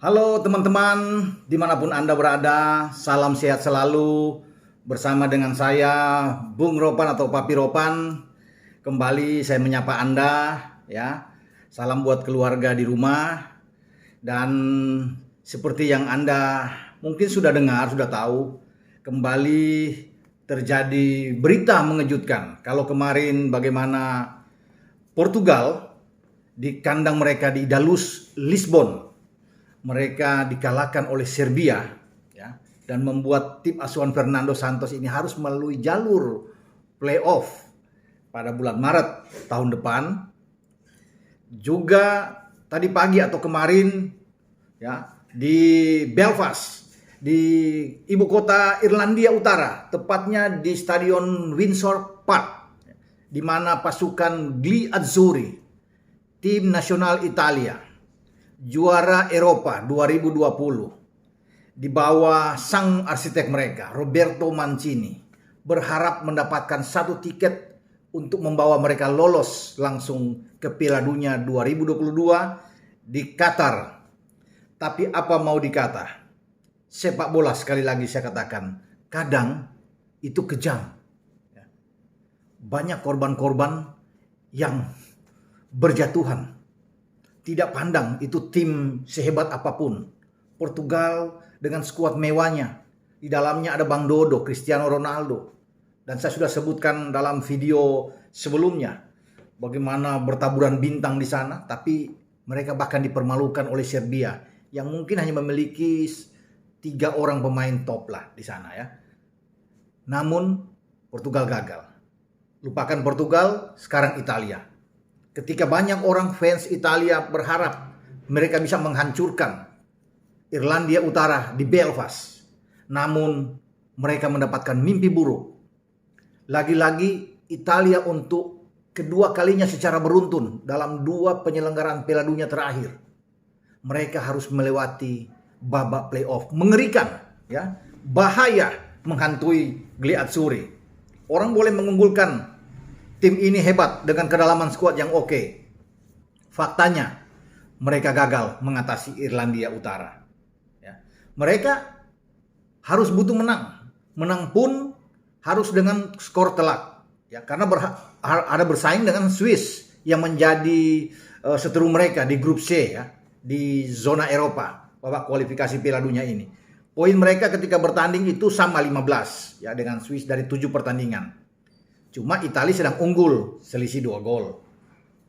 Halo teman-teman, dimanapun Anda berada, salam sehat selalu. Bersama dengan saya, Bung Ropan atau Papi Ropan. Kembali saya menyapa Anda, ya. Salam buat keluarga di rumah. Dan seperti yang Anda mungkin sudah dengar, sudah tahu, kembali terjadi berita mengejutkan. Kalau kemarin bagaimana Portugal di kandang mereka di Dalus, Lisbon, mereka dikalahkan oleh Serbia, ya, dan membuat tim asuhan Fernando Santos ini harus melalui jalur playoff pada bulan Maret tahun depan. Juga tadi pagi atau kemarin, ya, di Belfast, di ibu kota Irlandia Utara, tepatnya di Stadion Windsor Park, di mana pasukan Gli Azzurri, tim nasional Italia, juara Eropa 2020, di bawah sang arsitek mereka, Roberto Mancini, berharap mendapatkan satu tiket untuk membawa mereka lolos langsung ke Piala Dunia 2022 di Qatar. Tapi apa mau dikata, sepak bola sekali lagi saya katakan, kadang itu kejam. Banyak korban-korban yang berjatuhan. Tidak pandang itu tim sehebat apapun. Portugal dengan skuad mewahnya. Di dalamnya ada Bang Dodo, Cristiano Ronaldo. Dan saya sudah sebutkan dalam video sebelumnya bagaimana bertaburan bintang di sana. Tapi mereka bahkan dipermalukan oleh Serbia yang mungkin hanya memiliki 3 orang pemain top lah di sana, ya. Namun Portugal gagal. Lupakan Portugal, sekarang Italia. Ketika banyak orang fans Italia berharap mereka bisa menghancurkan Irlandia Utara di Belfast, namun mereka mendapatkan mimpi buruk. Lagi-lagi Italia untuk kedua kalinya secara beruntun dalam 2 penyelenggaraan Piala Dunia terakhir, mereka harus melewati babak playoff. Mengerikan, ya, bahaya menghantui Gli Azzurri. Orang boleh mengunggulkan tim ini hebat dengan kedalaman skuad yang oke. Faktanya, mereka gagal mengatasi Irlandia Utara. Ya. Mereka harus butuh menang. Menang pun harus dengan skor telak. Ya, karena ada bersaing dengan Swiss yang menjadi seteru mereka di grup C, ya, di zona Eropa, babak kualifikasi Piala Dunia ini. Poin mereka ketika bertanding itu sama 15, ya, dengan Swiss dari 7 pertandingan. Cuma Italia sedang unggul selisih 2 gol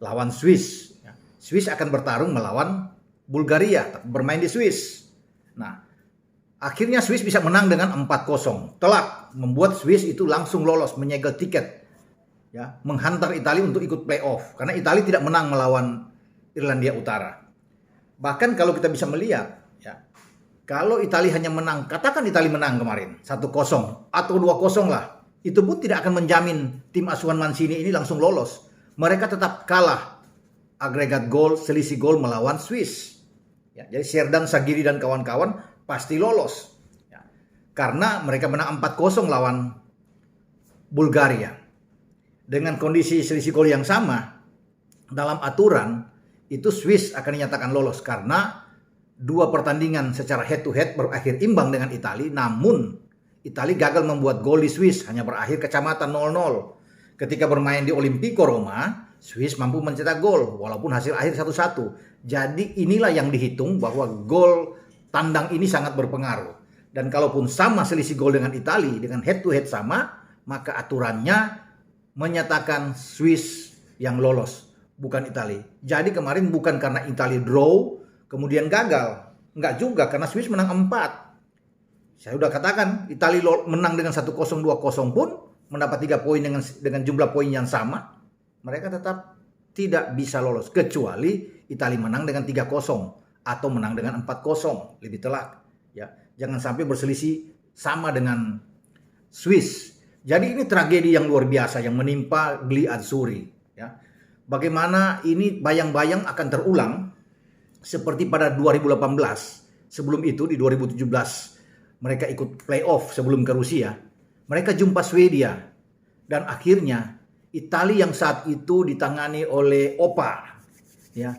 lawan Swiss. Swiss akan bertarung melawan Bulgaria, bermain di Swiss. Nah, akhirnya Swiss bisa menang dengan 4-0. Telak membuat Swiss itu langsung lolos, menyegel tiket, ya, menghantar Italia untuk ikut playoff. Karena Italia tidak menang melawan Irlandia Utara. Bahkan kalau kita bisa melihat, ya, kalau Italia hanya menang, katakan Italia menang kemarin 1-0 atau 2-0 lah, itu pun tidak akan menjamin tim asuhan Mancini ini langsung lolos. Mereka tetap kalah agregat gol, selisih gol melawan Swiss. Ya, jadi Serdar Shaqiri dan kawan-kawan pasti lolos. Ya, karena mereka menang 4-0 lawan Bulgaria. Dengan kondisi selisih gol yang sama, dalam aturan itu Swiss akan dinyatakan lolos karena 2 pertandingan secara head to head berakhir imbang dengan Italia, namun Italia gagal membuat gol di Swiss, hanya berakhir kecamatan 0-0. Ketika bermain di Olimpico Roma, Swiss mampu mencetak gol walaupun hasil akhir 1-1. Jadi inilah yang dihitung bahwa gol tandang ini sangat berpengaruh. Dan kalaupun sama selisih gol dengan Italia, dengan head to head sama, maka aturannya menyatakan Swiss yang lolos, bukan Italia. Jadi kemarin bukan karena Italia draw kemudian gagal. Enggak juga, karena Swiss menang 4. Saya sudah katakan, Italia menang dengan 1-0, 2-0 pun mendapat 3 poin dengan jumlah poin yang sama. Mereka tetap tidak bisa lolos. Kecuali Italia menang dengan 3-0 atau menang dengan 4-0, lebih telak. Ya, jangan sampai berselisih sama dengan Swiss. Jadi ini tragedi yang luar biasa yang menimpa Gli Azzurri. Ya. Bagaimana ini bayang-bayang akan terulang seperti pada 2018. Sebelum itu di 2017. Mereka ikut playoff sebelum ke Rusia. Mereka jumpa Swedia. Dan akhirnya Italia yang saat itu ditangani oleh Opa, ya,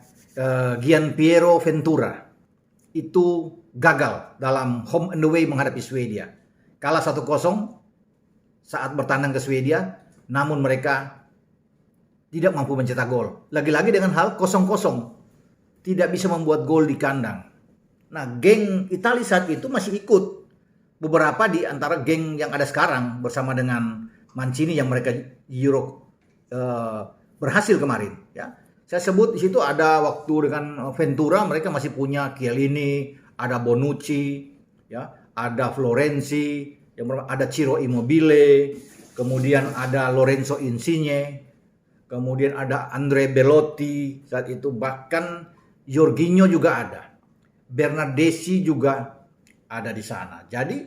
Gian Piero Ventura, itu gagal dalam home and away menghadapi Swedia. Kalah 1-0 saat bertandang ke Swedia, namun mereka tidak mampu mencetak gol. Lagi-lagi dengan hal 0-0, tidak bisa membuat gol di kandang. Nah, geng Italia saat itu masih ikut beberapa di antara geng yang ada sekarang bersama dengan Mancini yang mereka Euro berhasil kemarin. Ya, saya sebut di situ ada waktu dengan Ventura mereka masih punya Chiellini, ada Bonucci, ya, ada Florenzi, ada Ciro Immobile, kemudian ada Lorenzo Insigne, kemudian ada Andrea Belotti saat itu, bahkan Jorginho juga ada, Bernardeschi juga ada di sana. Jadi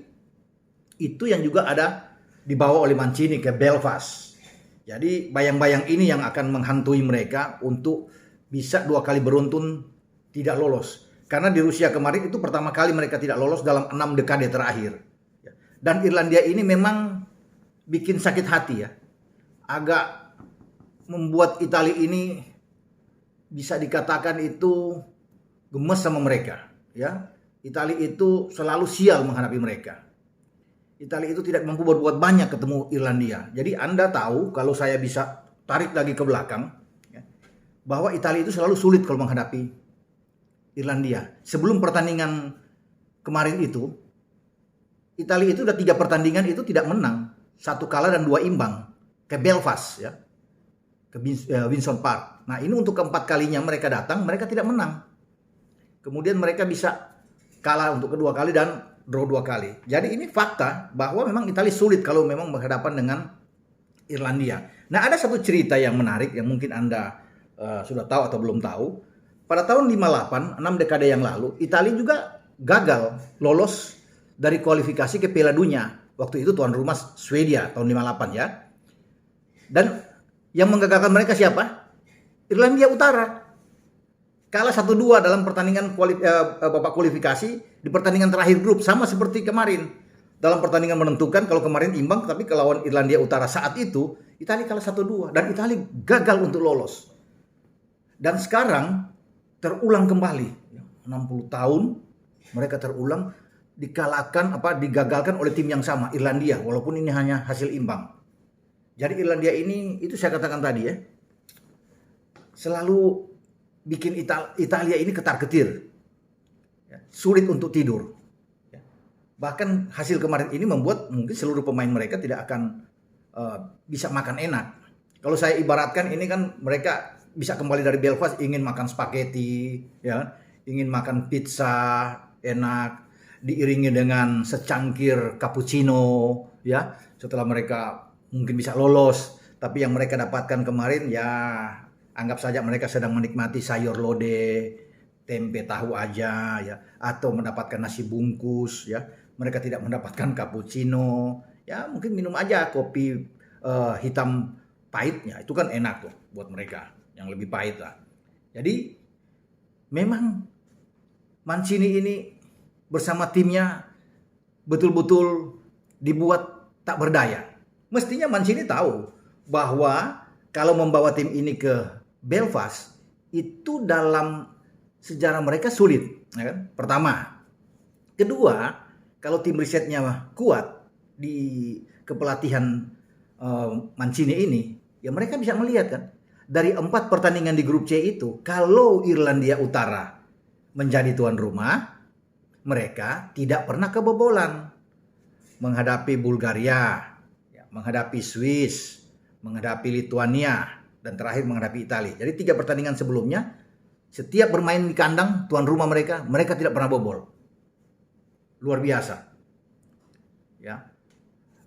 itu yang juga ada dibawa oleh Mancini ke Belfast. Jadi bayang-bayang ini yang akan menghantui mereka untuk bisa 2 kali beruntun tidak lolos. Karena di Rusia kemarin itu pertama kali mereka tidak lolos dalam 6 dekade terakhir. Dan Irlandia ini memang bikin sakit hati ya. Agak membuat Italia ini bisa dikatakan itu gemes sama mereka. Ya, Italia itu selalu sial menghadapi mereka. Italia itu tidak mampu berbuat banyak ketemu Irlandia. Jadi Anda tahu kalau saya bisa tarik lagi ke belakang, ya, bahwa Italia itu selalu sulit kalau menghadapi Irlandia. Sebelum pertandingan kemarin itu, Italia itu udah 3 pertandingan itu tidak menang, 1 kalah dan 2 imbang ke Belfast, ya, ke Windsor Park. Nah ini untuk keempat kalinya mereka datang, mereka tidak menang. Kemudian mereka bisa kalah untuk kedua kali dan draw 2 kali. Jadi ini fakta bahwa memang Italia sulit kalau memang berhadapan dengan Irlandia. Nah ada satu cerita yang menarik yang mungkin Anda sudah tahu atau belum tahu. Pada tahun 58, 6 dekade yang lalu, Italia juga gagal lolos dari kualifikasi ke Piala Dunia. Waktu itu tuan rumah Swedia tahun 58 ya. Dan yang menggagalkan mereka siapa? Irlandia Utara. Kalah 1-2 dalam pertandingan babak kualifikasi di pertandingan terakhir grup, sama seperti kemarin. Dalam pertandingan menentukan, kalau kemarin imbang tapi lawan Irlandia Utara saat itu Italia kalah 1-2 dan Italia gagal untuk lolos. Dan sekarang terulang kembali, 60 tahun mereka terulang digagalkan oleh tim yang sama, Irlandia, walaupun ini hanya hasil imbang. Jadi Irlandia ini, itu saya katakan tadi ya, selalu bikin Italia ini ketar-ketir, ya, sulit untuk tidur. Ya. Bahkan hasil kemarin ini membuat mungkin seluruh pemain mereka tidak akan bisa makan enak. Kalau saya ibaratkan ini kan mereka bisa kembali dari Belfast ingin makan spaghetti, ya, ingin makan pizza enak, diiringi dengan secangkir cappuccino, ya, setelah mereka mungkin bisa lolos. Tapi yang mereka dapatkan kemarin ya anggap saja mereka sedang menikmati sayur lodeh, tempe tahu aja, ya, atau mendapatkan nasi bungkus, ya. Mereka tidak mendapatkan cappuccino, ya mungkin minum aja kopi hitam pahitnya, itu kan enak tuh buat mereka yang lebih pahit lah. Jadi memang Mancini ini bersama timnya betul-betul dibuat tak berdaya. Mestinya Mancini tahu bahwa kalau membawa tim ini ke Belfast itu dalam sejarah mereka sulit, ya kan? Pertama. Kedua, kalau tim risetnya kuat di kepelatihan Mancini ini, ya mereka bisa melihat kan dari 4 pertandingan di grup C itu, kalau Irlandia Utara menjadi tuan rumah, mereka tidak pernah kebobolan. Menghadapi Bulgaria, ya, menghadapi Swiss, menghadapi Lituania, dan terakhir menghadapi Italia. Jadi 3 pertandingan sebelumnya, setiap bermain di kandang tuan rumah mereka tidak pernah bobol. Luar biasa. Ya.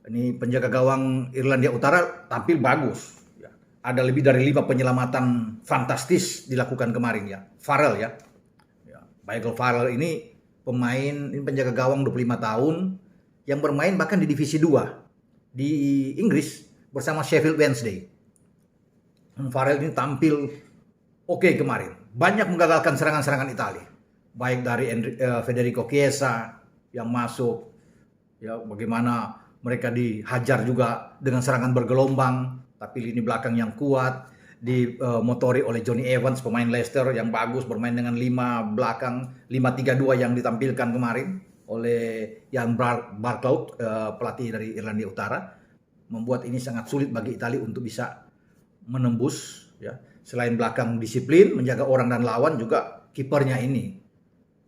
Ini penjaga gawang Irlandia Utara tampil bagus. Ya. Ada lebih dari 5 penyelamatan fantastis dilakukan kemarin ya. Farrell ya. Michael Farrell ini penjaga gawang 25 tahun yang bermain bahkan di divisi 2 di Inggris bersama Sheffield Wednesday. Farrell ini tampil oke kemarin. Banyak menggagalkan serangan-serangan Italia. Baik dari Federico Chiesa yang masuk, ya bagaimana mereka dihajar juga dengan serangan bergelombang, tapi lini belakang yang kuat. dimotori oleh Johnny Evans, pemain Leicester yang bagus, bermain dengan 5 belakang, 5-3-2 yang ditampilkan kemarin oleh Jan Barclough, pelatih dari Irlandia Utara, membuat ini sangat sulit bagi Italia untuk bisa menembus, ya. Selain belakang disiplin, menjaga orang dan lawan, juga kipernya ini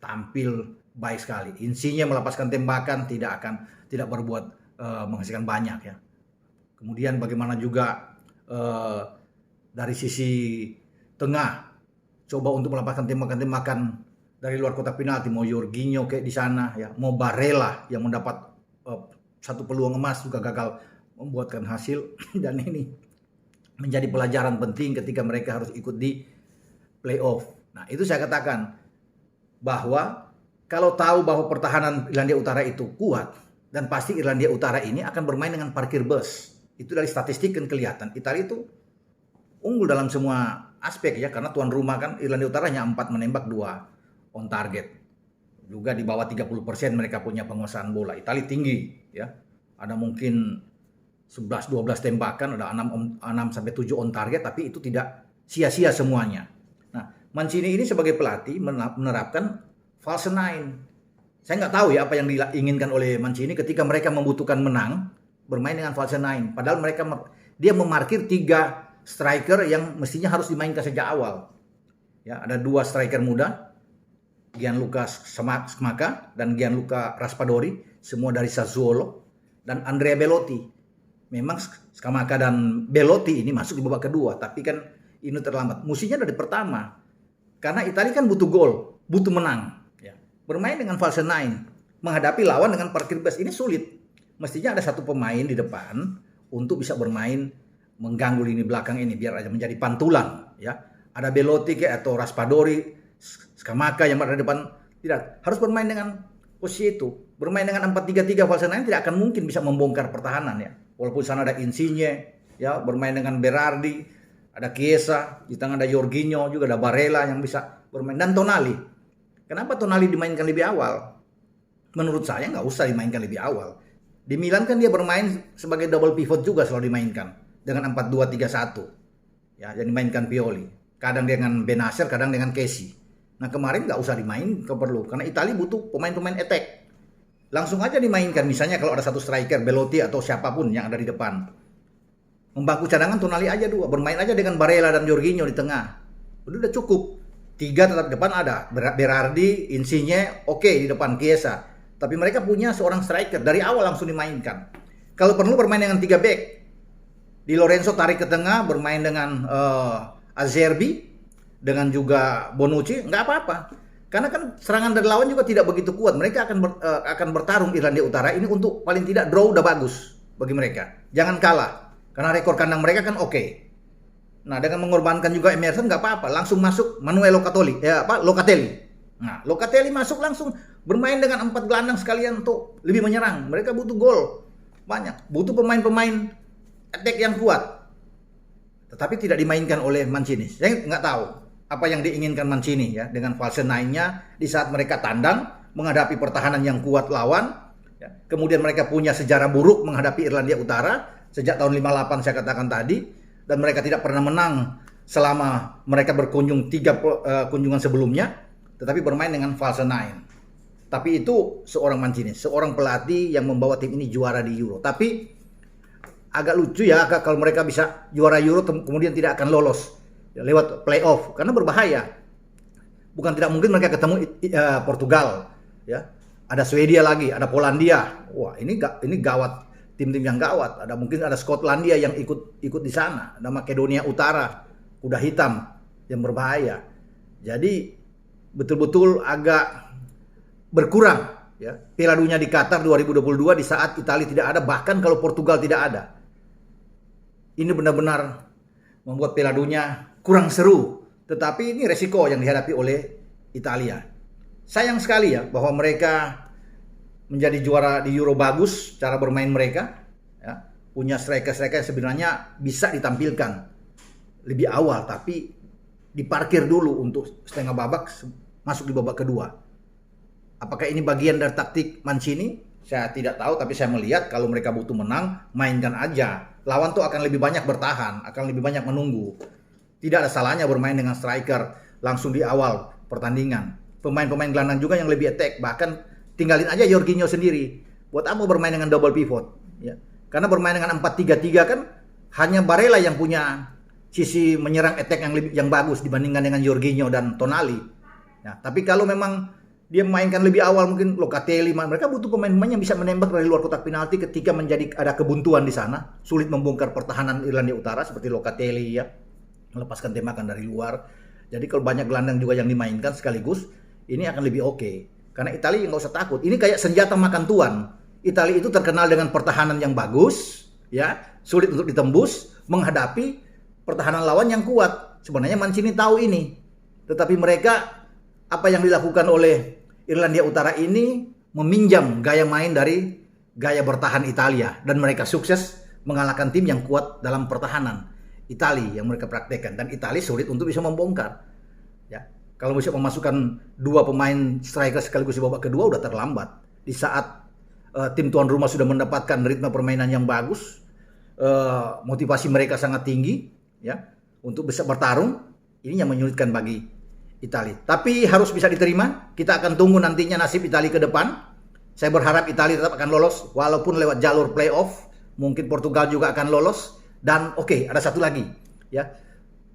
tampil baik sekali. Insigne melepaskan tembakan tidak berbuat menghasilkan banyak, ya. Kemudian bagaimana juga dari sisi tengah, coba untuk melepaskan tembakan-tembakan dari luar kotak penalti, mau Jorginho kayak di sana, ya, mau Barella yang mendapat satu peluang emas juga gagal membuatkan hasil. Dan ini menjadi pelajaran penting ketika mereka harus ikut di playoff. Nah, itu saya katakan bahwa kalau tahu bahwa pertahanan Irlandia Utara itu kuat, dan pasti Irlandia Utara ini akan bermain dengan parkir bus. Itu dari statistik kan kelihatan. Italia itu unggul dalam semua aspek, ya, karena tuan rumah kan Irlandia Utara hanya 4 menembak, 2 on target. Juga di bawah 30% mereka punya penguasaan bola. Italia tinggi, ya. Ada mungkin 11-12 tembakan, ada 6-7 on target, tapi itu tidak sia-sia semuanya. Nah, Mancini ini sebagai pelatih menerapkan false nine. Saya nggak tahu ya apa yang diinginkan oleh Mancini ketika mereka membutuhkan menang, bermain dengan false nine. Padahal dia memarkir 3 striker yang mestinya harus dimainkan sejak awal. Ya, ada 2 striker muda, Gianluca Scamacca dan Gianluca Raspadori, semua dari Sassuolo, dan Andrea Belotti. Memang Scamacca dan Belotti ini masuk di babak kedua, tapi kan ini terlambat. Mestinya dari pertama. Karena Italia kan butuh gol, butuh menang, ya. Bermain dengan false nine, menghadapi lawan dengan parkir bus ini sulit. Mestinya ada satu pemain di depan untuk bisa bermain mengganggu lini belakang ini biar aja menjadi pantulan, ya. Ada Belotti atau Raspadori, Scamacca yang berada di depan, tidak harus bermain dengan posisi itu. Bermain dengan 4-3-3 false nine tidak akan mungkin bisa membongkar pertahanan, ya. Walaupun sana ada Insigne, ya, bermain dengan Berardi, ada Chiesa, di tengah ada Jorginho, juga ada Barella yang bisa bermain, dan Tonali. Kenapa Tonali dimainkan lebih awal? Menurut saya nggak usah dimainkan lebih awal. Di Milan kan dia bermain sebagai double pivot juga, selalu dimainkan dengan 4-2-3-1. Ya, yang dimainkan Pioli. Kadang dengan Benacer, kadang dengan Kessie. Nah, kemarin nggak usah dimain kalau perlu, karena Italia butuh pemain-pemain attack. Langsung aja dimainkan, misalnya kalau ada satu striker, Belotti atau siapapun yang ada di depan. Membangku cadangan Tonali aja 2, bermain aja dengan Barella dan Jorginho di tengah. Udah cukup. 3 tetap depan ada, Berardi, Insigne, oke, di depan Chiesa. Tapi mereka punya seorang striker, dari awal langsung dimainkan. Kalau perlu bermain dengan 3 back. Di Lorenzo tarik ke tengah, bermain dengan Acerbi, dengan juga Bonucci, nggak apa-apa. Karena kan serangan dari lawan juga tidak begitu kuat. Mereka akan bertarung Irlandia Utara ini untuk paling tidak draw udah bagus bagi mereka. Jangan kalah. Karena rekor kandang mereka kan oke. Nah, dengan mengorbankan juga Emerson nggak apa-apa. Langsung masuk Manuel Locatelli. Nah, Locatelli masuk langsung bermain dengan 4 gelandang sekalian untuk lebih menyerang. Mereka butuh gol banyak. Butuh pemain-pemain attack yang kuat. Tetapi tidak dimainkan oleh Mancini. Saya nggak tahu apa yang diinginkan Mancini, ya, dengan false nine-nya di saat mereka tandang menghadapi pertahanan yang kuat lawan, ya. Kemudian mereka punya sejarah buruk menghadapi Irlandia Utara sejak tahun 58 saya katakan tadi, dan mereka tidak pernah menang selama mereka berkunjung 3 kunjungan sebelumnya, tetapi bermain dengan false nine. Tapi itu seorang Mancini, seorang pelatih yang membawa tim ini juara di Euro. Tapi agak lucu ya kalau mereka bisa juara Euro kemudian tidak akan lolos lewat playoff, karena berbahaya. Bukan tidak mungkin mereka ketemu Portugal, ya. Ada Swedia lagi, ada Polandia. Wah, ini gawat, tim-tim yang gawat. Mungkin ada Skotlandia yang ikut di sana, ada Makedonia Utara, kuda hitam yang berbahaya. Jadi betul-betul agak berkurang, ya. Piala Dunia di Qatar 2022 di saat Italia tidak ada, bahkan kalau Portugal tidak ada. Ini benar-benar membuat Piala Dunia kurang seru, tetapi ini resiko yang dihadapi oleh Italia. Sayang sekali ya bahwa mereka menjadi juara di Euro bagus cara bermain mereka, ya. Punya striker-striker yang sebenarnya bisa ditampilkan lebih awal, tapi diparkir dulu untuk setengah babak masuk di babak kedua. Apakah ini bagian dari taktik Mancini? Saya tidak tahu, tapi saya melihat kalau mereka butuh menang, mainkan aja. Lawan tuh akan lebih banyak bertahan, akan lebih banyak menunggu. Tidak ada salahnya bermain dengan striker langsung di awal pertandingan. Pemain-pemain gelandang juga yang lebih attack, bahkan tinggalin aja Jorginho sendiri. Buat apa bermain dengan double pivot? Ya. Karena bermain dengan 4-3-3 kan hanya Barella yang punya sisi menyerang attack yang bagus dibandingkan dengan Jorginho dan Tonali. Ya, tapi kalau memang dia mainkan lebih awal, mungkin Locatelli, mereka butuh pemain-pemain yang bisa menembak dari luar kotak penalti ketika ada kebuntuan di sana, sulit membongkar pertahanan Irlandia Utara seperti Locatelli ya, melepaskan tembakan dari luar. Jadi kalau banyak gelandang juga yang dimainkan sekaligus, ini akan lebih oke. Karena Italia nggak usah takut. Ini kayak senjata makan tuan. Italia itu terkenal dengan pertahanan yang bagus, ya, sulit untuk ditembus, menghadapi pertahanan lawan yang kuat. Sebenarnya Mancini tahu ini, tetapi mereka apa yang dilakukan oleh Irlandia Utara ini meminjam gaya main dari gaya bertahan Italia, dan mereka sukses mengalahkan tim yang kuat dalam pertahanan Italia yang mereka praktekkan, dan Italia sulit untuk bisa membongkar. Ya, kalau bisa memasukkan dua pemain striker sekaligus di babak kedua udah terlambat. Di saat tim tuan rumah sudah mendapatkan ritme permainan yang bagus, motivasi mereka sangat tinggi, ya, untuk bisa bertarung. Ini yang menyulitkan bagi Italia. Tapi harus bisa diterima. Kita akan tunggu nantinya nasib Italia ke depan. Saya berharap Italia tetap akan lolos walaupun lewat jalur playoff. Mungkin Portugal juga akan lolos. Dan oke, ada satu lagi, ya.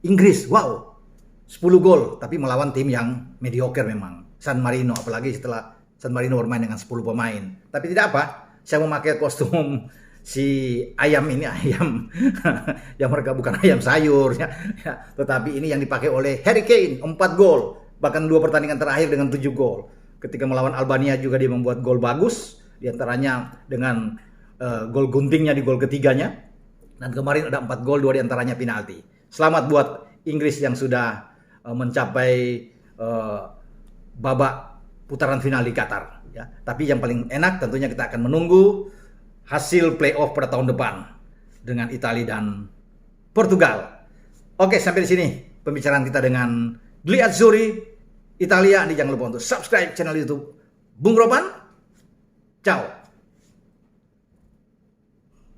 Inggris, wow, 10 gol tapi melawan tim yang mediocre memang. San Marino, apalagi setelah San Marino bermain dengan 10 pemain. Tapi tidak apa, saya memakai kostum si ayam ini, ayam yang mereka bukan ayam sayur ya, tetapi ini yang dipakai oleh Harry Kane, 4 gol, bahkan 2 pertandingan terakhir dengan 7 gol. Ketika melawan Albania juga dia membuat gol bagus, diantaranya dengan gol guntingnya di gol ketiganya, dan kemarin ada 4 gol, 2 diantaranya penalti. Selamat buat Inggris yang sudah mencapai babak putaran final di Qatar ya. Tapi yang paling enak tentunya kita akan menunggu hasil playoff pada tahun depan dengan Italia dan Portugal. Oke, sampai di sini pembicaraan kita dengan Gli Azzurri Italia. Jangan lupa untuk subscribe channel YouTube Bung Ropan. Ciao.